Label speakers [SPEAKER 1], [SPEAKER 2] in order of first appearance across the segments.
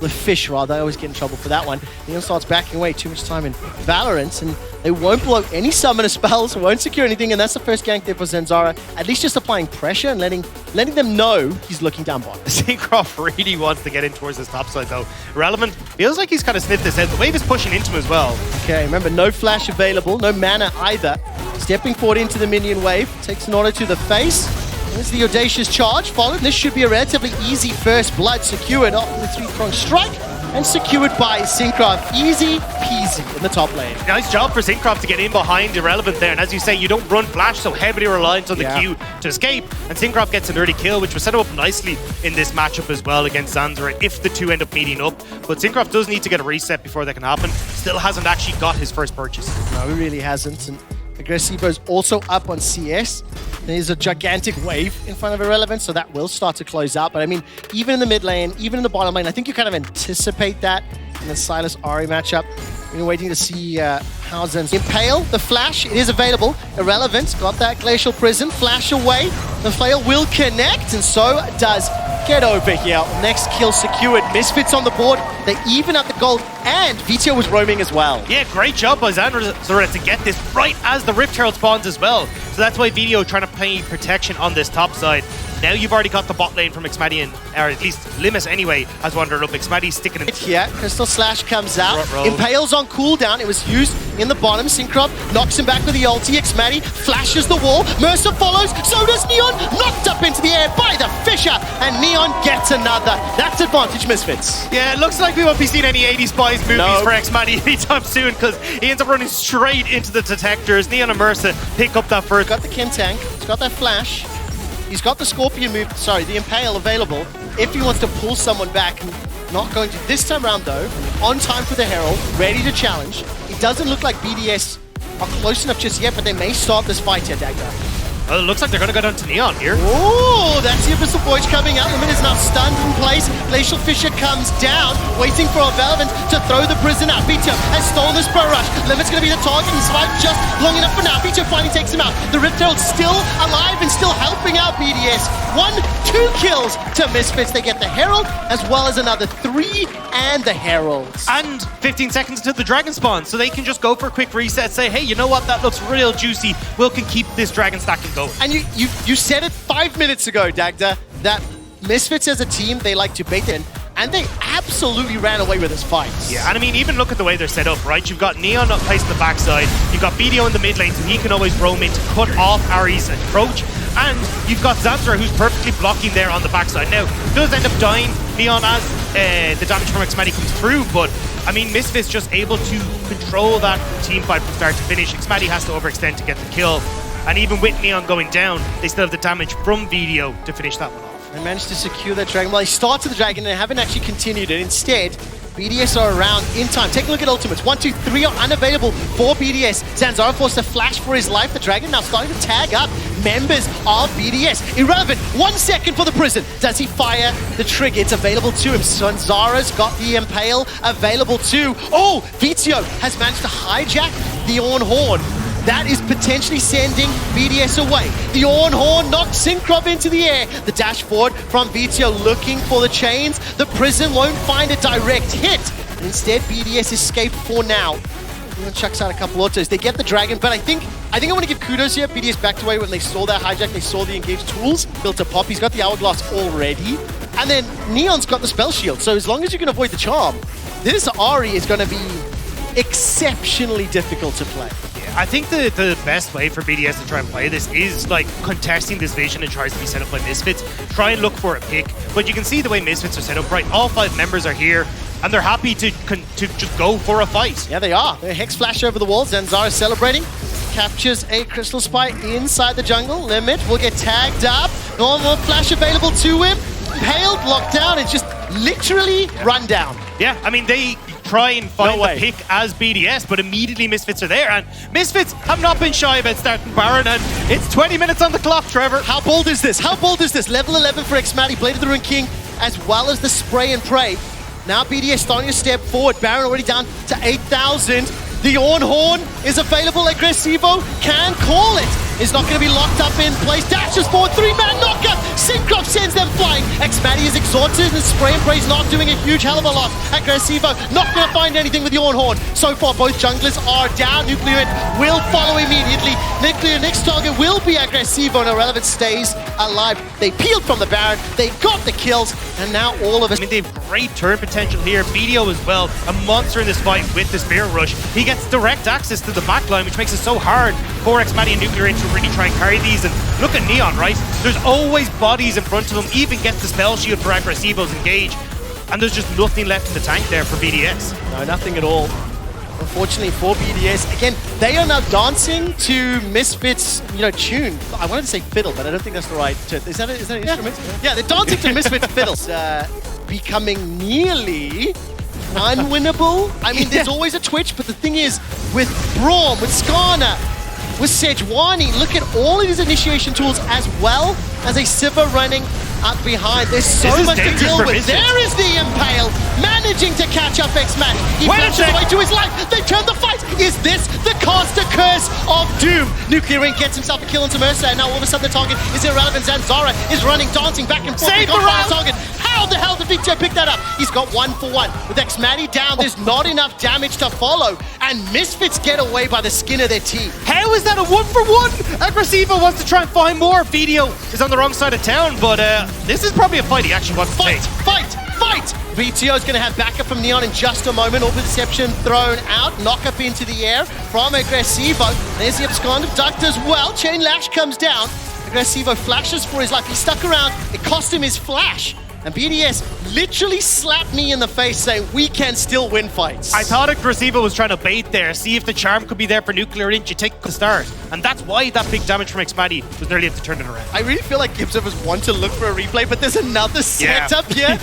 [SPEAKER 1] the fish rather. I always get in trouble for that one. Neon starts backing away, too much time in Valorant, and they won't blow any summoner spells, won't secure anything, and that's the first gank there for Zanzara. At least just applying pressure and letting them know he's looking down bottom.
[SPEAKER 2] Syncroft really wants to get in towards this top side though. Relevant feels like he's kind of sniffed this out. The wave is pushing into him as well.
[SPEAKER 1] Okay, remember, no flash available, no mana either. Stepping forward into the minion wave, takes an auto to the face. There's the audacious charge followed. This should be a relatively easy first blood secured off the three-prong strike and secured by Syncroft. Easy peasy in the top lane.
[SPEAKER 2] Nice job for Syncroft to get in behind Irrelevant there. And as you say, you don't run flash, so heavily reliant on the Q to escape. And Syncroft gets an early kill, which was set up nicely in this matchup as well against Zanzara if the two end up meeting up. But Syncroft does need to get a reset before that can happen. Still hasn't actually got his first purchase.
[SPEAKER 1] No, he really hasn't. And Agresivoo's also up on CS. There's a gigantic wave in front of Irrelevant, so that will start to close out. But I mean, even in the mid lane, even in the bottom lane, I think you kind of anticipate that in the Sylas-Ahri matchup. We're waiting to see how Zen's Impale, the flash, it is available. Irrelevant, got that Glacial Prison, flash away. The flail will connect, and so does Get Over Here. Next kill secured. Misfits on the board. They even at the gold, and Vito was roaming as well.
[SPEAKER 2] Yeah, great job by Zanzara to get this right as the Rift Herald spawns as well. So that's why Vito trying to play protection on this top side. Now you've already got the bot lane from Xmadian, or at least Limus anyway, has wandered up. Xmadi's sticking it.
[SPEAKER 1] Here, Crystal Slash comes out. Impale's on cooldown. It was used in the bottom. Syncroft knocks him back with the ulti. Xmadi flashes the wall. Mercer follows. So does Neon. Knocked up into the air by the Fisher. And Neon gets another. That's advantage, Misfits.
[SPEAKER 2] Yeah, it looks like we won't be seeing any 80s Spies movies for Xmadi anytime soon, because he ends up running straight into the detectors. Neon and Mercer pick up that first.
[SPEAKER 1] Got the Kim tank. He's got that flash. He's got the Scorpion move, sorry, the Impale available if he wants to pull someone back. Not going to this time around though. On time for the Herald, ready to challenge. It doesn't look like BDS are close enough just yet, but they may start this fight here, Dagda.
[SPEAKER 2] Well, it looks like they're going to go down to Neon here.
[SPEAKER 1] Oh, that's the Abyssal Voyage coming out. Limit is now stunned in place. Glacial Fisher comes down, waiting for Velvet to throw the prison out. Vito has stolen this Pro Rush. Limit's going to be the target and survive just long enough for now. Vito finally takes him out. The Rift Herald still alive and still helping out BDS. 1-2 kills to Misfits. They get the Herald as well as another 3 and the Heralds.
[SPEAKER 2] And 15 seconds until the Dragon spawns, so they can just go for a quick reset, say, hey, you know what, that looks real juicy. We can keep this Dragon stacking going.
[SPEAKER 1] And you said it 5 minutes ago, Dagda, that Misfits as a team, they like to bait in, and they absolutely ran away with this fight.
[SPEAKER 2] Yeah, and I mean, even look at the way they're set up, right? You've got Neon placed on the backside, you've got BDO in the mid lane, so he can always roam in to cut off Ahri's approach, and you've got Zanzara, who's perfectly blocking there on the backside. Now, does end up dying, Neon, as the damage from Xmadi comes through, but I mean, Misfits just able to control that team fight from start to finish. Xmadi has to overextend to get the kill. And even with Neon going down, they still have the damage from BDO to finish that one off.
[SPEAKER 1] They managed to secure that Dragon. Well, they started the Dragon and they haven't actually continued it. Instead, BDS are around in time. Take a look at ultimates. 1, 2, 3 are unavailable for BDS. Zanzara forced to flash for his life. The Dragon now starting to tag up members of BDS. Irrelevant. 1 second for the prison. Does he fire the trigger? It's available to him. Zanzara's got the Impale available too. Oh, Vito has managed to hijack the Orn Horn. That is potentially sending BDS away. The Orn Horn knocks Syncroft into the air. The dash forward from Vito looking for the chains. The prison won't find a direct hit. And instead, BDS escaped for now. Chucks out a couple autos. They get the Dragon, but I think I want to give kudos here. BDS backed away when they saw that hijack. They saw the engaged tools. Built a pop. He's got the Hourglass already. And then Neon's got the Spell Shield. So as long as you can avoid the charm, this Ahri is going to be exceptionally difficult to play.
[SPEAKER 2] I think the best way for BDS to try and play this is like contesting this vision and tries to be set up by Misfits. Try and look for a pick. But you can see the way Misfits are set up, right? All 5 members are here and they're happy to just go for a fight.
[SPEAKER 1] Yeah, they are. They're Hex Flash over the wall. Zanzara celebrating. Captures a Crystal Spike inside the jungle. Limit will get tagged up. Normal flash available to him. Impaled, locked down, and just literally run down.
[SPEAKER 2] Yeah, I mean, they try and find the pick as BDS, but immediately Misfits are there, and Misfits have not been shy about starting Baron, and it's 20 minutes on the clock, Trevor.
[SPEAKER 1] How bold is this? How bold is this? Level 11 for Xmadi, Blade of the Ruined King, as well as the spray and pray. Now BDS starting to step forward. Baron already down to 8,000. The Orn Horn is available. Agresivoo can call it. is not going to be locked up in place. Dashes forward, 3-man knockup. Syncroft sends them flying. Xmatty is exhausted and Spray and Pray's not doing a huge hell of a lot. Agresivoo not going to find anything with Yawn Horn. So far, both junglers are down. Nuclear will follow immediately. Nuclear next target will be Agresivoo, and Irrelevant stays alive. They peeled from the Baron, they got the kills, and now all of us.
[SPEAKER 2] I mean, they have great turn potential here. BDO as well, a monster in this fight with the Spirit Rush. He gets direct access to the backline, which makes it so hard for Xmatty and Nuclear to really try and carry these. And look at Neon, right? There's always bodies in front of him, even gets the spell shield for Agresivoo's engage. And there's just nothing left in the tank there for BDS.
[SPEAKER 1] No, nothing at all. Unfortunately for BDS, again, they are now dancing to Misfits, tune. I wanted to say fiddle, but I don't think that's the right term. Is that an instrument? Yeah, they're dancing to Misfits fiddles. Becoming nearly unwinnable. I mean, there's always a twitch, but the thing is, with Braum, with Skarner, with Sejuani, look at all of these initiation tools as well as a Sivir running up behind. There's so much to deal with. There is the Impale, managing to catch up Xmatty. He flashes away to his life. They turn the fight. Is this the caster curse of doom? Nuclear Ring gets himself a kill into Mercer, and now all of a sudden the target is Irrelevant. Zanzara is running, dancing back and forth.
[SPEAKER 2] Save the round.
[SPEAKER 1] Target. How the hell did Victor pick that up? He's got 1-for-1. With Xmatty down, there's not enough damage to follow, and Misfits get away by the skin of their teeth.
[SPEAKER 2] How is that a 1-for-1? Agresivoo wants to try and find more. BDO is on the wrong side of town, but this is probably a fight he actually wants to take.
[SPEAKER 1] Fight! VTO is going to have backup from Neon in just a moment. All Deception thrown out. Knock up into the air from Agresivoo. There's the abscond ducked as well. Chain Lash comes down. Agresivoo flashes for his life. He stuck around. It cost him his flash. And BDS literally slapped me in the face saying, we can still win fights.
[SPEAKER 2] I thought Agresivoo was trying to bait there, see if the charm could be there for Nuclear Inch. You take the start. And that's why that big damage from Xmatty was nearly able to turn it around.
[SPEAKER 1] I really feel like Gibbs was want to look for a replay, but there's another setup here.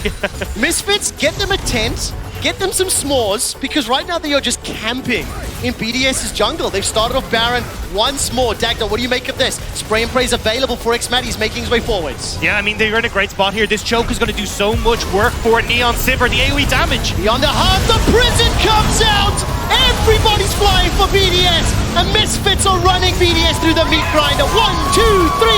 [SPEAKER 1] Misfits, get them a tent. Get them some s'mores, because right now they are just camping in BDS's jungle. They've started off Baron once more. Dagda, what do you make of this? Spray and Pray is available for Xmatty. He's making his way forwards.
[SPEAKER 2] Yeah, I mean, they're in a great spot here. This choke is going to do so much work for Neon Sivir, the AoE damage.
[SPEAKER 1] Beyond the heart, the prison comes out! Everybody's flying for BDS, and Misfits are running BDS through the meat grinder. 1, 2, 3,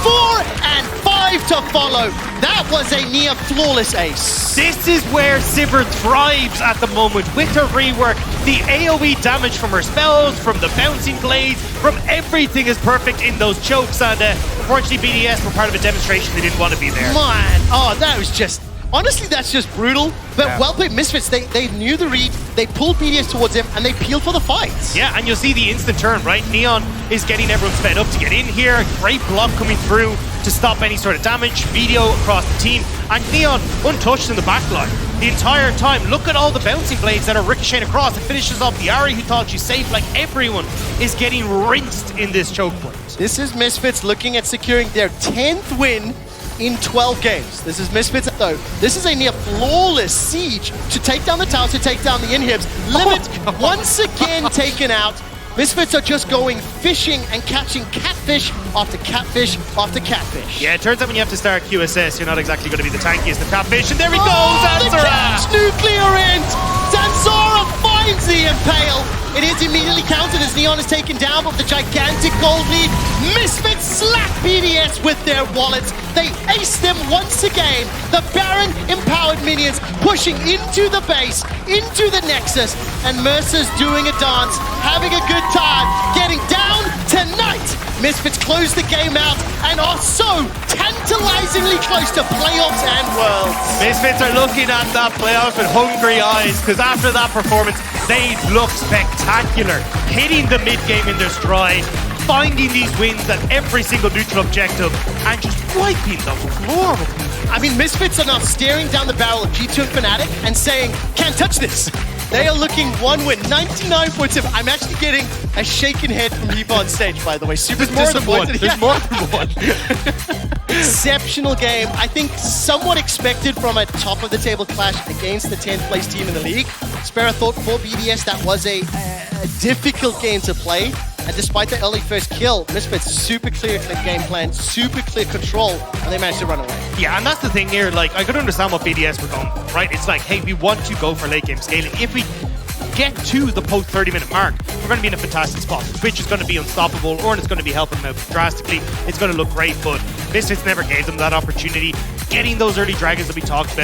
[SPEAKER 1] 4, and 5 to follow. That was a near flawless ace.
[SPEAKER 2] This is where Sivir thrives at the moment with her rework. The AoE damage from her spells, from the bouncing blades, from everything is perfect in those chokes. And unfortunately, BDS were part of a demonstration they didn't want to be there.
[SPEAKER 1] Man, that was just... Honestly, that's just brutal, but well played. Misfits, they knew the read, they pulled BDS towards him, and they peeled for the fight.
[SPEAKER 2] Yeah, and you'll see the instant turn, right? Neon is getting everyone sped up to get in here. Great block coming through to stop any sort of damage. BDO across the team, and Neon untouched in the backline the entire time. Look at all the bouncing blades that are ricocheting across. It finishes off the Ahri, who thought she's safe. Like, everyone is getting rinsed in this choke point.
[SPEAKER 1] This is Misfits looking at securing their 10th win in 12 games. This is Misfits, though. This is a near flawless siege to take down the towers, to take down the inhibs. Limit once again taken out. Misfits are just going fishing and catching catfish after catfish after catfish.
[SPEAKER 2] Yeah, it turns out when you have to start QSS, you're not exactly going to be the tankiest of catfish. And there he goes,
[SPEAKER 1] the catch, Nuclear Int! Zanzara finds the Impale. It is immediately counted as Neon is taken down, but the gigantic gold lead. Misfits slap BDS with their wallets. They ace them once again. The Baron empowered minions pushing into the base, into the Nexus, and Mercer's doing a dance, having a good time, getting down tonight. Misfits close the game out and are so tantalizingly close to playoffs and worlds.
[SPEAKER 2] Misfits are looking at that playoff with hungry eyes, because after that performance, they look spectacular, hitting the mid-game in their stride, finding these wins at every single neutral objective, and just wiping the floor.
[SPEAKER 1] I mean, Misfits are now staring down the barrel of G2 and Fnatic and saying, can't touch this. They are looking one win, 99.7. I'm actually getting a shaken head from Eva on stage, by the way. Super disappointed.
[SPEAKER 2] There's more than one.
[SPEAKER 1] Exceptional game. I think somewhat expected from a top-of-the-table clash against the 10th place team in the league. Sparrow thought for BDS that was a difficult game to play. And despite the early first kill, Misfits super clear game plan, super clear control, and they managed to run away.
[SPEAKER 2] Yeah, and that's the thing here. Like, I could understand what BDS were going, right? It's like, hey, we want to go for late game scaling. If we get to the post 30-minute mark, we're going to be in a fantastic spot. Twitch is going to be unstoppable. Ornn is going to be helping them out drastically. It's going to look great, but Misfits never gave them that opportunity. Getting those early dragons that we talked about